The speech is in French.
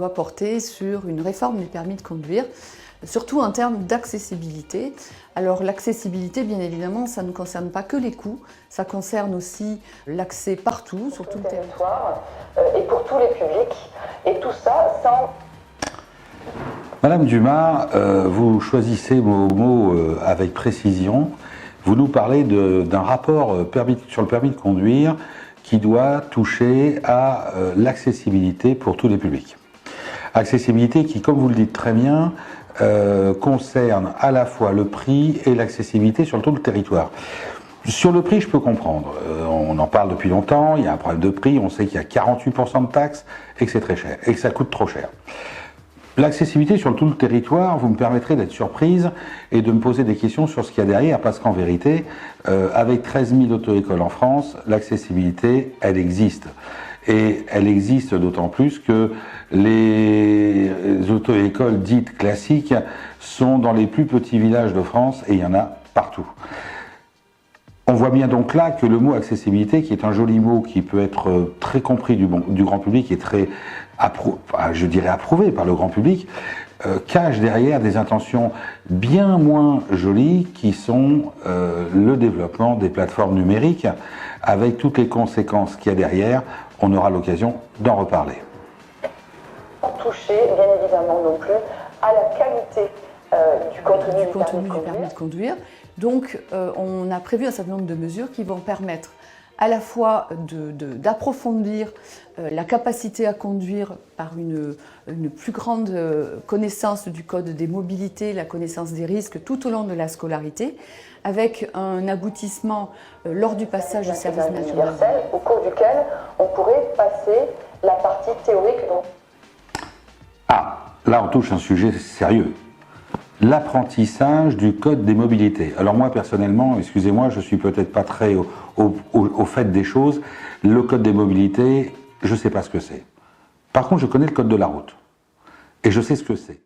doit porter sur une réforme du permis de conduire, surtout en termes d'accessibilité. Alors l'accessibilité, bien évidemment, ça ne concerne pas que les coûts, ça concerne aussi l'accès partout, sur tout le territoire, et pour tous les publics, et tout ça sans... Madame Dumas, vous choisissez vos mots avec précision. Vous nous parlez d'un rapport sur le permis de conduire qui doit toucher à l'accessibilité pour tous les publics. Accessibilité qui, comme vous le dites très bien, concerne à la fois le prix et l'accessibilité sur tout le territoire. Sur le prix, je peux comprendre. On en parle depuis longtemps, il y a un problème de prix, on sait qu'il y a 48% de taxes et que c'est très cher, et que ça coûte trop cher. L'accessibilité sur tout le territoire, vous me permettrez d'être surprise et de me poser des questions sur ce qu'il y a derrière, parce qu'en vérité, avec 13 000 auto-écoles en France, l'accessibilité, elle existe. Et elle existe d'autant plus que les auto-écoles dites classiques sont dans les plus petits villages de France et il y en a partout. On voit bien donc là que le mot accessibilité, qui est un joli mot qui peut être très compris du grand public et très, je dirais, approuvé par le grand public, cache derrière des intentions bien moins jolies qui sont le développement des plateformes numériques avec toutes les conséquences qu'il y a derrière. On aura l'occasion d'en reparler. Toucher, bien évidemment, non plus à la qualité du contenu du permis de conduire. Donc, on a prévu un certain nombre de mesures qui vont permettre à la fois d'approfondir la capacité à conduire par une plus grande connaissance du code des mobilités, la connaissance des risques tout au long de la scolarité, avec un aboutissement lors du passage au service national. Au cours duquel on pourrait passer la partie théorique. Ah, là on touche un sujet sérieux. L'apprentissage du code des mobilités. Alors moi personnellement, excusez-moi, je suis peut-être pas très au fait des choses. Le code des mobilités, je sais pas ce que c'est. Par contre, je connais le code de la route. Et je sais ce que c'est.